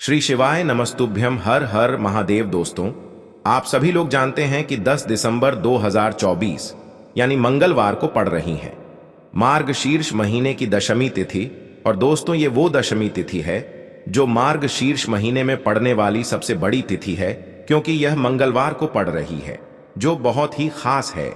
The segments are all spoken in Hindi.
श्री शिवाय नमस्तुभ्यम हर हर महादेव। दोस्तों, आप सभी लोग जानते हैं कि 10 दिसंबर 2024 यानी मंगलवार को पड़ रही है मार्गशीर्ष महीने की दशमी तिथि। और दोस्तों, ये वो दशमी तिथि है जो मार्गशीर्ष महीने में पड़ने वाली सबसे बड़ी तिथि है, क्योंकि यह मंगलवार को पड़ रही है, जो बहुत ही खास है।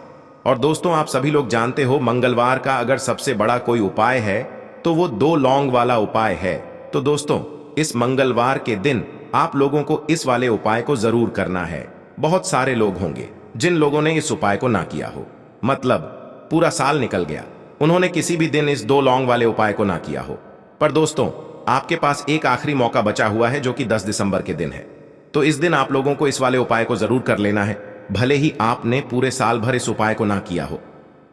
और दोस्तों, आप सभी लोग जानते हो, मंगलवार का अगर सबसे बड़ा कोई उपाय है तो वो 2 लौंग वाला उपाय है। तो दोस्तों, इस मंगलवार के दिन आप लोगों को इस वाले उपाय को जरूर करना है। बहुत सारे लोग होंगे जिन लोगों ने इस उपाय को ना किया हो, मतलब पूरा साल निकल गया, उन्होंने किसी भी दिन इस 2 लौंग वाले उपाय को ना किया हो। पर दोस्तों, आपके पास एक आखिरी मौका बचा हुआ है, जो कि 10 दिसंबर के दिन है। तो इस दिन आप लोगों को इस वाले उपाय को जरूर कर लेना है, भले ही आपने पूरे साल भर इस उपाय को ना किया हो।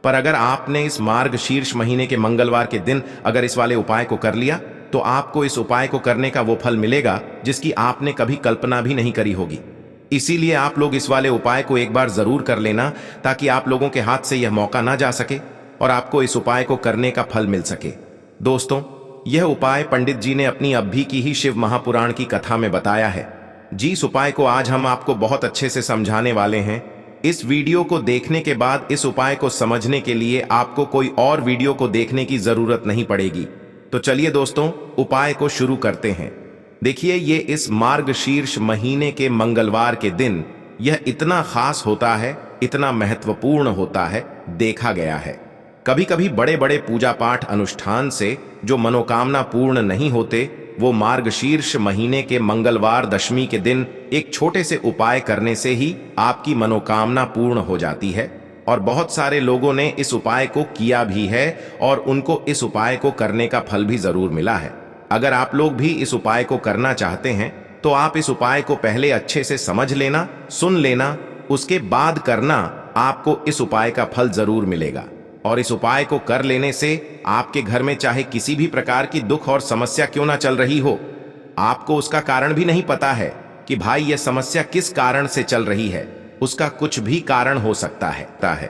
पर अगर आपने इस मार्गशीर्ष महीने के मंगलवार के दिन अगर इस वाले उपाय को कर लिया, तो आपको इस उपाय को करने का वो फल मिलेगा जिसकी आपने कभी कल्पना भी नहीं करी होगी। इसीलिए आप लोग इस वाले उपाय को एक बार जरूर कर लेना, ताकि आप लोगों के हाथ से यह मौका ना जा सके और आपको इस उपाय को करने का फल मिल सके। दोस्तों, यह उपाय पंडित जी ने अपनी अभी की ही शिव महापुराण की कथा में बताया है। जिस उपाय को आज हम आपको बहुत अच्छे से समझाने वाले हैं, इस वीडियो को देखने के बाद इस उपाय को समझने के लिए आपको कोई और वीडियो को देखने की जरूरत नहीं पड़ेगी। तो चलिए दोस्तों, उपाय को शुरू करते हैं। देखिए, ये इस मार्गशीर्ष महीने के मंगलवार के दिन यह इतना खास होता है, इतना महत्वपूर्ण होता है, देखा गया है। कभी कभी बड़े बड़े पूजा पाठ अनुष्ठान से जो मनोकामना पूर्ण नहीं होते, वो मार्गशीर्ष महीने के मंगलवार दशमी के दिन एक छोटे से उपाय करने से ही आपकी मनोकामना पूर्ण हो जाती है। और बहुत सारे लोगों ने इस उपाय को किया भी है और उनको इस उपाय को करने का फल भी जरूर मिला है। अगर आप लोग भी इस उपाय को करना चाहते हैं, तो आप इस उपाय को पहले अच्छे से समझ लेना, सुन लेना, उसके बाद करना। आपको इस उपाय का फल जरूर मिलेगा। और इस उपाय को कर लेने से आपके घर में चाहे किसी भी प्रकार की दुख और समस्या क्यों ना चल रही हो, आपको उसका कारण भी नहीं पता है कि भाई यह समस्या किस कारण से चल रही है, उसका कुछ भी कारण हो सकता है।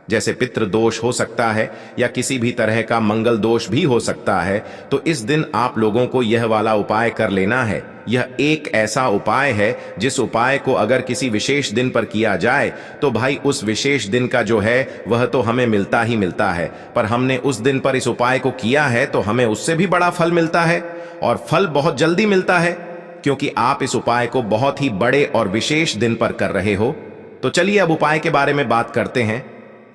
जैसे पितृ दोष हो सकता है या किसी भी तरह का मंगल दोष भी हो सकता है। तो इस दिन आप लोगों को यह वाला उपाय कर लेना है। यह एक ऐसा उपाय है जिस उपाय को अगर किसी विशेष दिन पर किया जाए, तो भाई उस विशेष दिन का जो है वह तो हमें मिलता ही मिलता है। पर हमने उस दिन पर इस उपाय को किया है तो हमें उससे भी बड़ा फल मिलता है, और फल बहुत जल्दी मिलता है, क्योंकि आप इस उपाय को बहुत ही बड़े और विशेष दिन पर कर रहे हो। तो चलिए अब उपाय के बारे में बात करते हैं।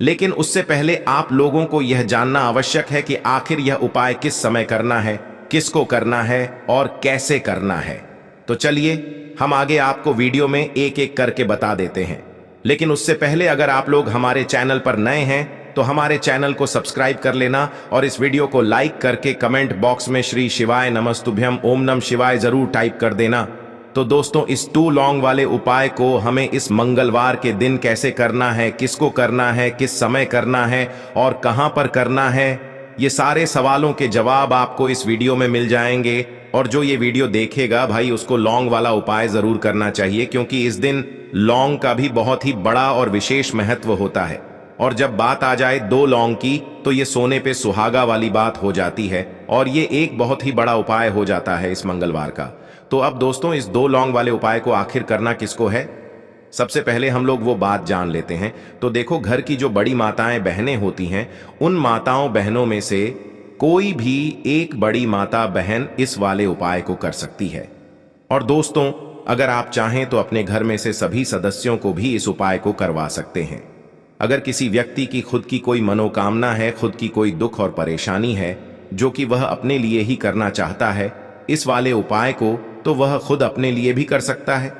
लेकिन उससे पहले आप लोगों को यह जानना आवश्यक है कि आखिर यह उपाय किस समय करना है, किसको करना है और कैसे करना है। तो चलिए हम आगे आपको वीडियो में एक एक करके बता देते हैं। लेकिन उससे पहले अगर आप लोग हमारे चैनल पर नए हैं, तो हमारे चैनल को सब्सक्राइब कर लेना और इस वीडियो को लाइक करके कमेंट बॉक्स में श्री शिवाय नमस्तुभ्यम ओम नमः शिवाय जरूर टाइप कर देना। तो दोस्तों, इस 2 लौंग वाले उपाय को हमें इस मंगलवार के दिन कैसे करना है, किसको करना है, किस समय करना है और कहां पर करना है, ये सारे सवालों के जवाब आपको इस वीडियो में मिल जाएंगे। और जो ये वीडियो देखेगा भाई, उसको लौंग वाला उपाय जरूर करना चाहिए, क्योंकि इस दिन लौंग का भी बहुत ही बड़ा और विशेष महत्व होता है। और जब बात आ जाए 2 लौंग की, तो ये सोने पे सुहागा वाली बात हो जाती है, और ये एक बहुत ही बड़ा उपाय हो जाता है इस मंगलवार का। तो अब दोस्तों, इस 2 लौंग वाले उपाय को आखिर करना किसको है, सबसे पहले हम लोग वो बात जान लेते हैं। तो देखो, घर की जो बड़ी माताएं बहनें होती हैं, उन माताओं बहनों में से कोई भी एक बड़ी माता बहन इस वाले उपाय को कर सकती है। और दोस्तों, अगर आप चाहें तो अपने घर में से सभी सदस्यों को भी इस उपाय को करवा सकते हैं। अगर किसी व्यक्ति की खुद की कोई मनोकामना है, खुद की कोई दुख और परेशानी है, जो कि वह अपने लिए ही करना चाहता है इस वाले उपाय को, तो वह खुद अपने लिए भी कर सकता है।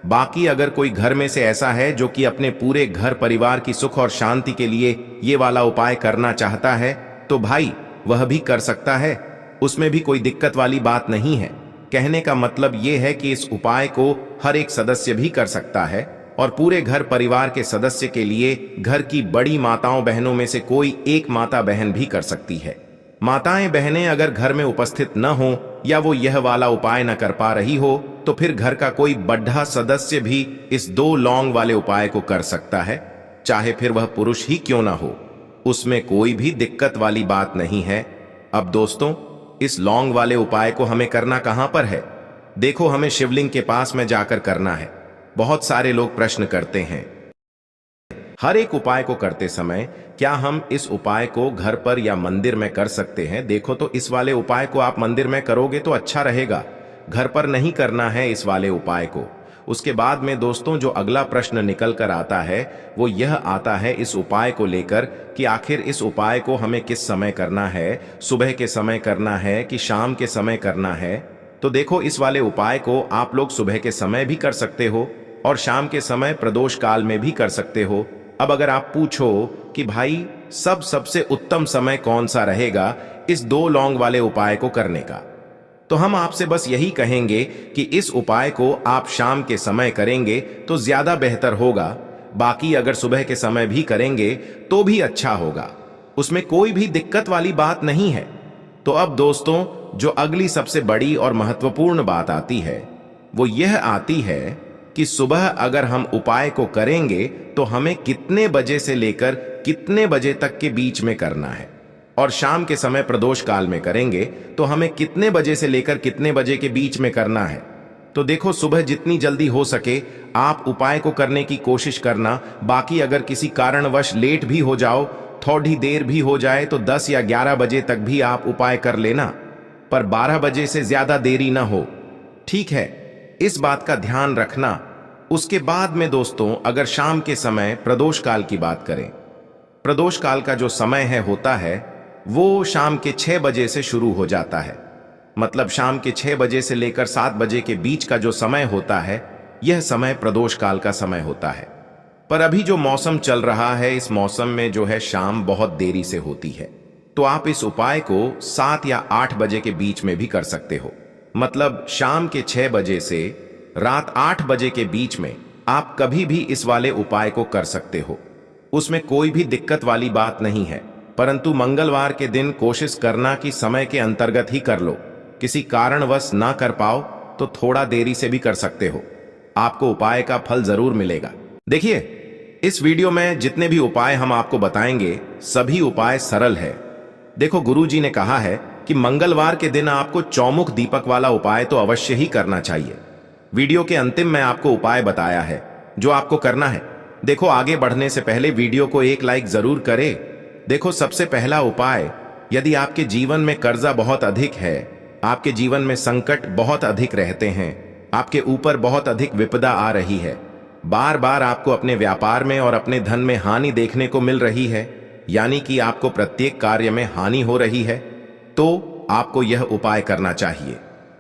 बाकी अगर कोई घर में से ऐसा है जो कि अपने पूरे घर परिवार की सुख और शांति के लिए ये वाला उपाय करना चाहता है, तो भाई वह भी कर सकता है। उसमें भी कोई दिक्कत वाली बात नहीं है। कहने का मतलब ये है कि इस उपाय को हर एक सदस्य भी कर सकता है, और पूरे घर परिवार के सदस्य के लिए घर की बड़ी माताओं बहनों में से कोई एक माता बहन भी कर सकती है। माताएं बहनें अगर घर में उपस्थित न हो या वो यह वाला उपाय न कर पा रही हो, तो फिर घर का कोई बड़ा सदस्य भी इस 2 लौंग वाले उपाय को कर सकता है, चाहे फिर वह पुरुष ही क्यों ना हो। उसमें कोई भी दिक्कत वाली बात नहीं है। अब दोस्तों, इस लौंग वाले उपाय को हमें करना कहां पर है? देखो हमें शिवलिंग के पास में जाकर करना है। बहुत सारे लोग प्रश्न करते हैं हर एक उपाय को करते समय क्या हम इस उपाय को घर पर या मंदिर में कर सकते हैं। देखो तो इस वाले उपाय को आप मंदिर में करोगे तो अच्छा रहेगा, घर पर नहीं करना है इस वाले उपाय को। उसके बाद में दोस्तों जो अगला प्रश्न निकल कर आता है वो यह आता है इस उपाय को लेकर कि आखिर इस उपाय को हमें किस समय करना है, सुबह के समय करना है कि शाम के समय करना है। तो देखो इस वाले उपाय को आप लोग सुबह के समय भी कर सकते हो और शाम के समय प्रदोष काल में भी कर सकते हो। अब अगर आप पूछो कि भाई सबसे उत्तम समय कौन सा रहेगा इस 2 लौंग वाले उपाय को करने का, तो हम आपसे बस यही कहेंगे कि इस उपाय को आप शाम के समय करेंगे तो ज्यादा बेहतर होगा। बाकी अगर सुबह के समय भी करेंगे तो भी अच्छा होगा, उसमें कोई भी दिक्कत वाली बात नहीं है। तो अब दोस्तों जो अगली सबसे बड़ी और महत्वपूर्ण बात आती है वो यह आती है कि सुबह अगर हम उपाय को करेंगे तो हमें कितने बजे से लेकर कितने बजे तक के बीच में करना है, और शाम के समय प्रदोष काल में करेंगे तो हमें कितने बजे से लेकर कितने बजे के बीच में करना है। तो देखो सुबह जितनी जल्दी हो सके आप उपाय को करने की कोशिश करना। बाकी अगर किसी कारणवश लेट भी हो जाओ, थोड़ी देर भी हो जाए तो 10 या 11 बजे तक भी आप उपाय कर लेना, पर 12 बजे से ज्यादा देरी ना हो, ठीक है, इस बात का ध्यान रखना। उसके बाद में दोस्तों अगर शाम के समय प्रदोष काल की बात करें, प्रदोष काल का जो समय होता है वो शाम के 6 बजे से शुरू हो जाता है। मतलब शाम के 6 बजे से लेकर 7 बजे के बीच का जो समय होता है यह समय प्रदोष काल का समय होता है। पर अभी जो मौसम चल रहा है इस मौसम में जो है शाम बहुत देरी से होती है, तो आप इस उपाय को 7 या 8 बजे के बीच में भी कर सकते हो। मतलब शाम के 6 बजे से रात 8 बजे के बीच में आप कभी भी इस वाले उपाय को कर सकते हो, उसमें कोई भी दिक्कत वाली बात नहीं है। परंतु मंगलवार के दिन कोशिश करना कि समय के अंतर्गत ही कर लो, किसी कारणवश ना कर पाओ तो थोड़ा देरी से भी कर सकते हो, आपको उपाय का फल जरूर मिलेगा। देखिए इस वीडियो में जितने भी उपाय हम आपको बताएंगे सभी उपाय सरल है। देखो गुरुजी ने कहा है कि मंगलवार के दिन आपको चौमुख दीपक वाला उपाय तो अवश्य ही करना चाहिए। वीडियो के अंतिम में आपको उपाय बताया है जो आपको करना है। देखो आगे बढ़ने से पहले वीडियो को एक लाइक जरूर करें। देखो सबसे पहला उपाय, यदि आपके जीवन में कर्जा बहुत अधिक है, आपके जीवन में संकट बहुत अधिक रहते हैं, आपके ऊपर बहुत अधिक विपदा आ रही है, बार बार आपको अपने व्यापार में और अपने धन में हानि देखने को मिल रही है, यानी कि आपको प्रत्येक कार्य में हानि हो रही है, तो आपको यह उपाय करना चाहिए।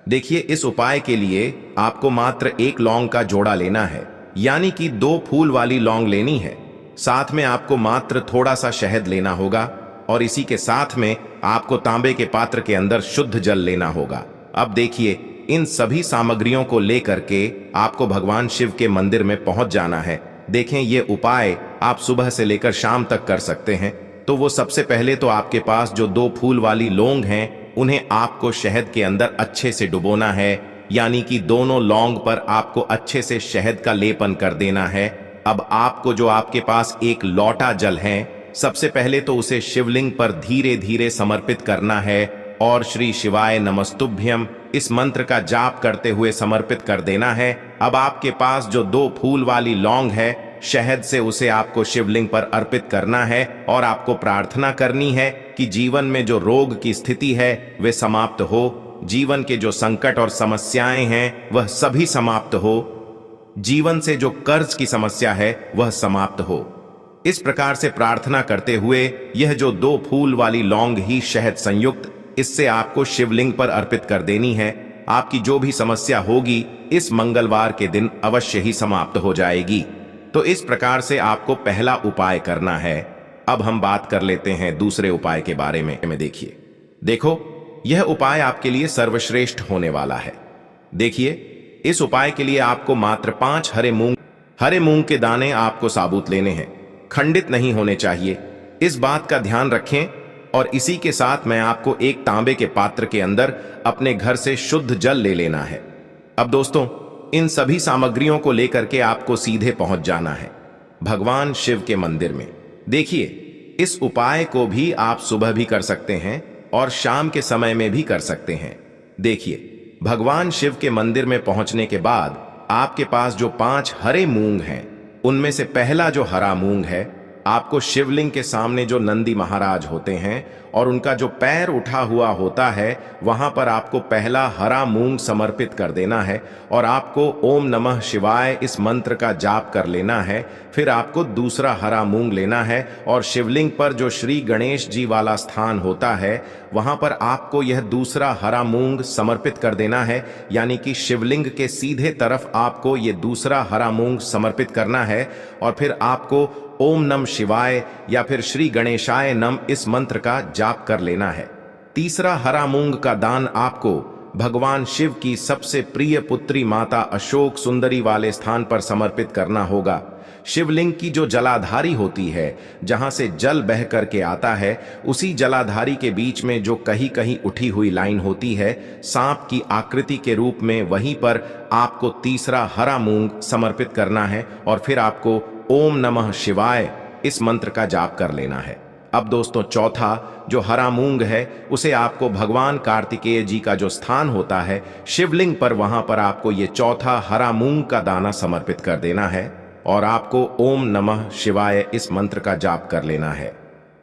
देखिए इस उपाय के लिए आपको मात्र 1 लौंग का जोड़ा लेना है, यानी कि 2 फूल वाली लौंग लेनी है। साथ में आपको मात्र थोड़ा सा शहद लेना होगा और इसी के साथ में आपको तांबे के पात्र के अंदर शुद्ध जल लेना होगा। अब देखिए इन सभी सामग्रियों को लेकर के आपको भगवान शिव के मंदिर में पहुंच जाना है। देखें ये उपाय आप सुबह से लेकर शाम तक कर सकते हैं। तो वो सबसे पहले तो आपके पास जो 2 फूल वाली लौंग हैं उन्हें आपको शहद के अंदर अच्छे से डुबोना है, यानी कि दोनों लौंग पर आपको अच्छे से शहद का लेपन कर देना है। अब आपको जो आपके पास 1 लोटा जल है सबसे पहले तो उसे शिवलिंग पर धीरे धीरे समर्पित करना है और श्री शिवाय नमस्तुभ्यम इस मंत्र का जाप करते हुए समर्पित कर देना है। अब आपके पास जो 2 फूल वाली लौंग है शहद से उसे आपको शिवलिंग पर अर्पित करना है और आपको प्रार्थना करनी है कि जीवन में जो रोग की स्थिति है वे समाप्त हो, जीवन के जो संकट और समस्याएं हैं वह सभी समाप्त हो, जीवन से जो कर्ज की समस्या है वह समाप्त हो। इस प्रकार से प्रार्थना करते हुए यह जो 2 फूल वाली लौंग ही शहद संयुक्त इससे आपको शिवलिंग पर अर्पित कर देनी है। आपकी जो भी समस्या होगी इस मंगलवार के दिन अवश्य ही समाप्त हो जाएगी। तो इस प्रकार से आपको पहला उपाय करना है। अब हम बात कर लेते हैं दूसरे उपाय के बारे में। देखो यह उपाय आपके लिए सर्वश्रेष्ठ होने वाला है। देखिए इस उपाय के लिए आपको मात्र 5 हरे मूंग के दाने आपको साबुत लेने हैं, खंडित नहीं होने चाहिए, इस बात का ध्यान रखें। और इसी के साथ मैं आपको 1 तांबे के पात्र के अंदर अपने घर से शुद्ध जल ले लेना है। अब दोस्तों इन सभी सामग्रियों को लेकर के आपको सीधे पहुंच जाना है भगवान शिव के मंदिर में। देखिए इस उपाय को भी आप सुबह भी कर सकते हैं और शाम के समय में भी कर सकते हैं। देखिए भगवान शिव के मंदिर में पहुंचने के बाद आपके पास जो 5 हरे मूंग हैं, उनमें से पहला जो हरा मूंग है, आपको शिवलिंग के सामने जो नंदी महाराज होते हैं और उनका जो पैर उठा हुआ होता है, वहां पर आपको पहला हरा मूंग समर्पित कर देना है और आपको ओम नमः शिवाय इस मंत्र का जाप कर लेना है। फिर आपको दूसरा हरा मूंग लेना है और शिवलिंग पर जो श्री गणेश जी वाला स्थान होता है, वहां पर आपको यह दूसरा हरा मूंग समर्पित कर देना है। यानी कि शिवलिंग के सीधे तरफ आपको यह दूसरा हरा मूंग समर्पित करना है और फिर आपको ओम नम शिवाय या फिर श्री गणेशाय नम इस मंत्र का जाप कर लेना है। तीसरा हरा मूंग का दान आपको भगवान शिव की सबसे प्रिय पुत्री माता अशोक सुंदरी वाले स्थान पर समर्पित करना होगा। शिवलिंग की जो जलाधारी होती है, जहां से जल बह करके आता है, उसी जलाधारी के बीच में जो कहीं कहीं उठी हुई लाइन होती है सांप की आकृति के रूप में, वहीं पर आपको तीसरा हरा मूंग समर्पित करना है और फिर आपको ओम नमः शिवाय इस मंत्र का जाप कर लेना है। अब दोस्तों, चौथा जो हरा मूंग है उसे आपको भगवान कार्तिकेय जी का जो स्थान होता है शिवलिंग पर, वहां पर आपको ये चौथा हरा मूंग का दाना समर्पित कर देना है और आपको ओम नमः शिवाय इस मंत्र का जाप कर लेना है।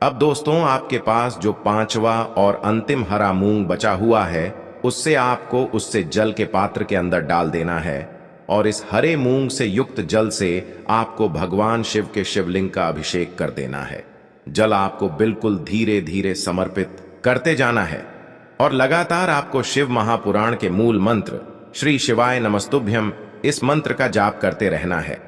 अब दोस्तों, आपके पास जो 5वां और अंतिम हरा मूंग बचा हुआ है, उससे आपको उससे जल के पात्र के अंदर डाल देना है और इस हरे मूंग से युक्त जल से आपको भगवान शिव के शिवलिंग का अभिषेक कर देना है। जल आपको बिल्कुल धीरे धीरे समर्पित करते जाना है और लगातार आपको शिव महापुराण के मूल मंत्र श्री शिवाय नमस्तुभ्यम इस मंत्र का जाप करते रहना है।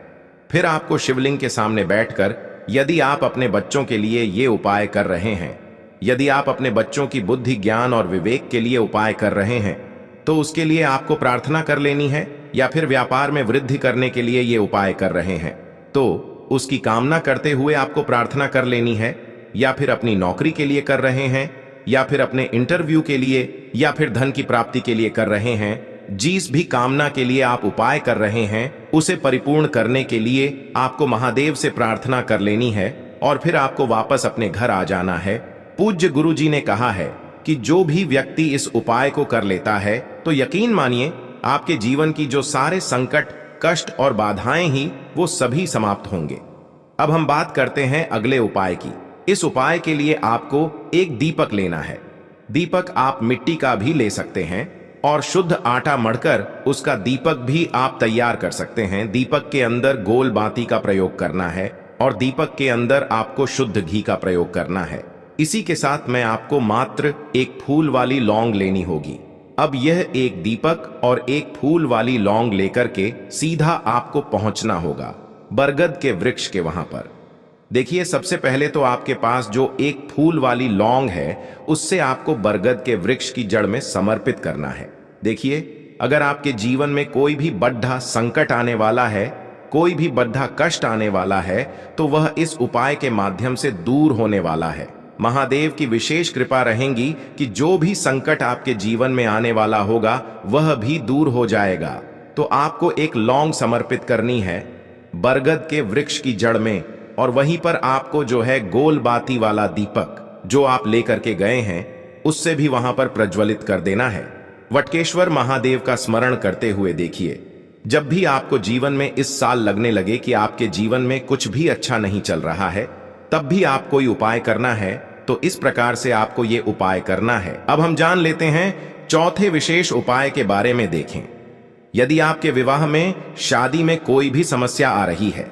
फिर आपको शिवलिंग के सामने बैठकर, यदि आप अपने बच्चों के लिए ये उपाय कर रहे हैं, यदि आप अपने बच्चों की बुद्धि ज्ञान और विवेक के लिए उपाय कर रहे हैं, तो उसके लिए आपको प्रार्थना कर लेनी है। या फिर व्यापार में वृद्धि करने के लिए ये उपाय कर रहे हैं तो उसकी कामना करते हुए आपको प्रार्थना कर लेनी है। या फिर अपनी नौकरी के लिए कर रहे हैं, या फिर अपने इंटरव्यू के लिए, या फिर धन की प्राप्ति के लिए कर रहे हैं, जिस भी कामना के लिए आप उपाय कर रहे हैं उसे परिपूर्ण करने के लिए आपको महादेव से प्रार्थना कर लेनी है और फिर आपको वापस अपने घर आ जाना है। पूज्य गुरु जी ने कहा है कि जो भी व्यक्ति इस उपाय को कर लेता है तो यकीन मानिए आपके जीवन की जो सारे संकट, कष्ट और बाधाएं ही वो सभी समाप्त होंगे। अब हम बात करते हैं अगले उपाय की। इस उपाय के लिए आपको एक दीपक लेना है। दीपक आप मिट्टी का भी ले सकते हैं और शुद्ध आटा मढ़कर उसका दीपक भी आप तैयार कर सकते हैं। दीपक के अंदर गोल बाती का प्रयोग करना है और दीपक के अंदर आपको शुद्ध घी का प्रयोग करना है। इसी के साथ में आपको मात्र एक फूल वाली लौंग लेनी होगी। अब यह एक दीपक और एक फूल वाली लौंग लेकर के सीधा आपको पहुंचना होगा बरगद के वृक्ष के वहां पर। देखिए, सबसे पहले तो आपके पास जो एक फूल वाली लौंग है उससे आपको बरगद के वृक्ष की जड़ में समर्पित करना है। देखिए, अगर आपके जीवन में कोई भी बड़ा संकट आने वाला है, कोई भी बड़ा कष्ट आने वाला है, तो वह इस उपाय के माध्यम से दूर होने वाला है। महादेव की विशेष कृपा रहेगी कि जो भी संकट आपके जीवन में आने वाला होगा वह भी दूर हो जाएगा। तो आपको एक लौंग समर्पित करनी है बरगद के वृक्ष की जड़ में और वहीं पर आपको जो है गोल बाती वाला दीपक जो आप लेकर के गए हैं उससे भी वहां पर प्रज्वलित कर देना है। वटकेश्वर महादेव का स्मरण करते हुए देखिए, जब भी आपको जीवन में इस साल लगने लगे कि आपके जीवन में कुछ भी अच्छा नहीं चल रहा है, तब भी आप कोई उपाय करना है तो इस प्रकार से आपको ये उपाय करना है। अब हम जान लेते हैं चौथे विशेष उपाय के बारे में। देखें, यदि आपके विवाह में, शादी में कोई भी समस्या आ रही है,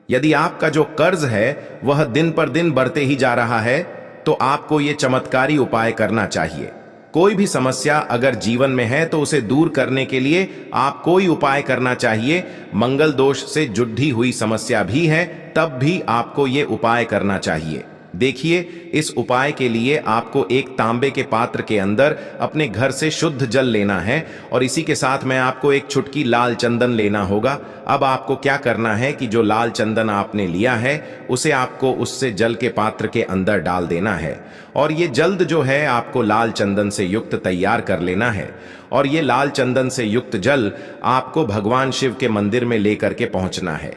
यदि आपका जो कर्ज है वह दिन पर दिन बढ़ते ही जा रहा है, तो आपको ये चमत्कारी उपाय करना चाहिए। कोई भी समस्या अगर जीवन में है तो उसे दूर करने के लिए आप कोई उपाय करना चाहिए। मंगल दोष से जुड़ी हुई समस्या भी है तब भी आपको ये उपाय करना चाहिए। देखिए, इस उपाय के लिए आपको एक तांबे के पात्र के अंदर अपने घर से शुद्ध जल लेना है और इसी के साथ में आपको एक चुटकी लाल चंदन लेना होगा। अब आपको क्या करना है कि जो लाल चंदन आपने लिया है उसे आपको उससे जल के पात्र के अंदर डाल देना है और ये जल्द जो है आपको लाल चंदन से युक्त तैयार कर लेना है और ये लाल चंदन से युक्त जल आपको भगवान शिव के मंदिर में लेकर के पहुंचना है।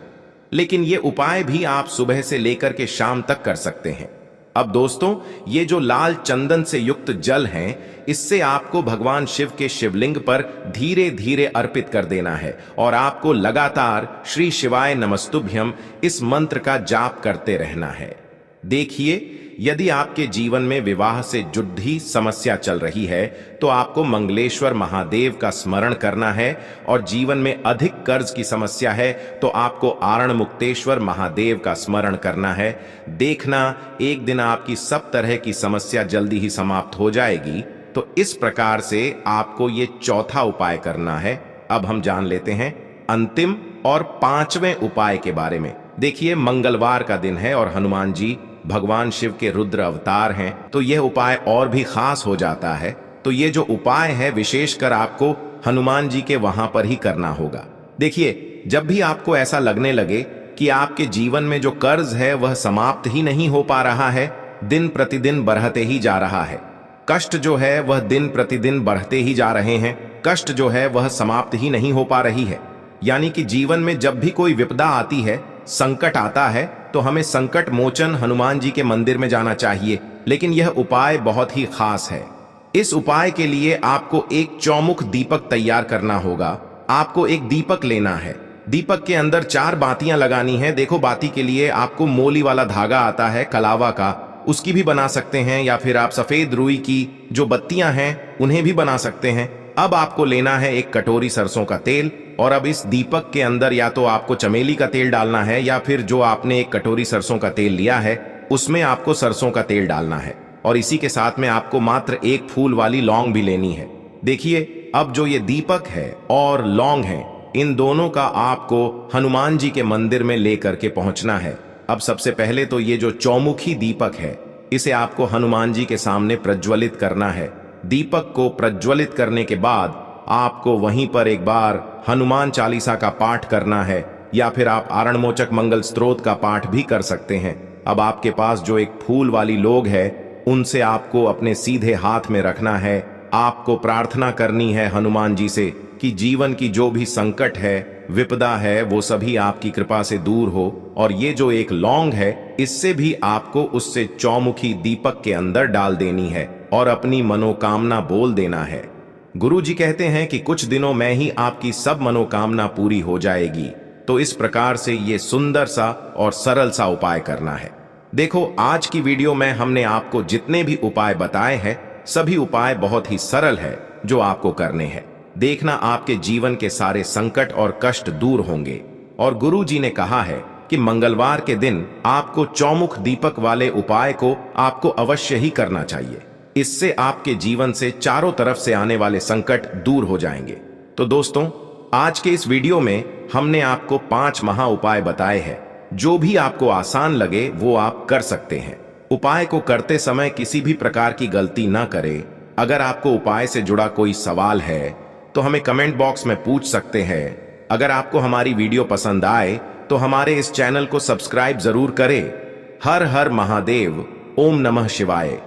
लेकिन ये उपाय भी आप सुबह से लेकर के शाम तक कर सकते हैं। अब दोस्तों, ये जो लाल चंदन से युक्त जल हैं, इससे आपको भगवान शिव के शिवलिंग पर धीरे धीरे अर्पित कर देना है और आपको लगातार श्री शिवाय नमस्तुभ्यम इस मंत्र का जाप करते रहना है। देखिए, यदि आपके जीवन में विवाह से जुड़ी समस्या चल रही है तो आपको मंगलेश्वर महादेव का स्मरण करना है, और जीवन में अधिक कर्ज की समस्या है तो आपको आरण मुक्तेश्वर महादेव का स्मरण करना है। देखना, एक दिन आपकी सब तरह की समस्या जल्दी ही समाप्त हो जाएगी। तो इस प्रकार से आपको ये चौथा उपाय करना है। अब हम जान लेते हैं अंतिम और पांचवें उपाय के बारे में। देखिए, मंगलवार का दिन है और हनुमान जी भगवान शिव के रुद्र अवतार हैं, तो यह उपाय और भी खास हो जाता है। तो ये जो उपाय है, विशेषकर आपको हनुमान जी के वहां पर ही करना होगा। देखिए, जब भी आपको ऐसा लगने लगे कि आपके जीवन में जो कर्ज है वह समाप्त ही नहीं हो पा रहा है, दिन प्रतिदिन बढ़ते ही जा रहा है, कष्ट जो है वह दिन प्रतिदिन बढ़ते ही जा रहे हैं, कष्ट जो है वह समाप्त ही नहीं हो पा रही है, यानी कि जीवन में जब भी कोई विपदा आती है, संकट आता है, तो हमें संकट मोचन हनुमान जी के मंदिर में जाना चाहिए। लेकिन यह उपाय बहुत ही खास है। इस उपाय के लिए आपको एक चौमुख दीपक तैयार करना होगा। आपको एक दीपक लेना है, दीपक के अंदर 4 बातियां लगानी है। देखो, बाती के लिए आपको मोली वाला धागा आता है कलावा का, उसकी भी बना सकते हैं, या फिर आप सफेद रुई की जो बत्तियां हैं उन्हें भी बना सकते हैं। अब आपको लेना है एक कटोरी सरसों का तेल, और अब इस दीपक के अंदर या तो आपको चमेली का तेल डालना है, या फिर जो आपने एक कटोरी सरसों का तेल लिया है उसमें आपको सरसों का तेल डालना है, और इसी के साथ में आपको मात्र एक फूल वाली लौंग भी लेनी है। देखिए, अब जो ये दीपक है और लौंग है, इन दोनों का आपको हनुमान जी के मंदिर में लेकर के पहुंचना है। अब सबसे पहले तो ये जो चौमुखी दीपक है, इसे आपको हनुमान जी के सामने प्रज्वलित करना है। दीपक को प्रज्वलित करने के बाद आपको वहीं पर एक बार हनुमान चालीसा का पाठ करना है, या फिर आप आरणमोचक मंगल स्तोत्र का पाठ भी कर सकते हैं। अब आपके पास जो एक फूल वाली लोग है, उनसे आपको अपने सीधे हाथ में रखना है। आपको प्रार्थना करनी है हनुमान जी से कि जीवन की जो भी संकट है, विपदा है, वो सभी आपकी कृपा से दूर हो। और ये जो एक लौंग है, इससे भी आपको उससे चौमुखी दीपक के अंदर डाल देनी है और अपनी मनोकामना बोल देना है। गुरु जी कहते हैं कि कुछ दिनों में ही आपकी सब मनोकामना पूरी हो जाएगी। तो इस प्रकार से ये सुंदर सा और सरल सा उपाय करना है। देखो, आज की वीडियो में हमने आपको जितने भी उपाय बताए हैं, सभी उपाय बहुत ही सरल है जो आपको करने हैं। देखना, आपके जीवन के सारे संकट और कष्ट दूर होंगे। और गुरु जी ने कहा है कि मंगलवार के दिन आपको चौमुख दीपक वाले उपाय को आपको अवश्य ही करना चाहिए। इससे आपके जीवन से चारों तरफ से आने वाले संकट दूर हो जाएंगे। तो दोस्तों, आज के इस वीडियो में हमने आपको 5 महा उपाय बताए हैं। जो भी आपको आसान लगे वो आप कर सकते हैं। उपाय को करते समय किसी भी प्रकार की गलती ना करें। अगर आपको उपाय से जुड़ा कोई सवाल है तो हमें कमेंट बॉक्स में पूछ सकते हैं। अगर आपको हमारी वीडियो पसंद आए तो हमारे इस चैनल को सब्सक्राइब जरूर करें। हर हर महादेव। ओम नमः शिवाय।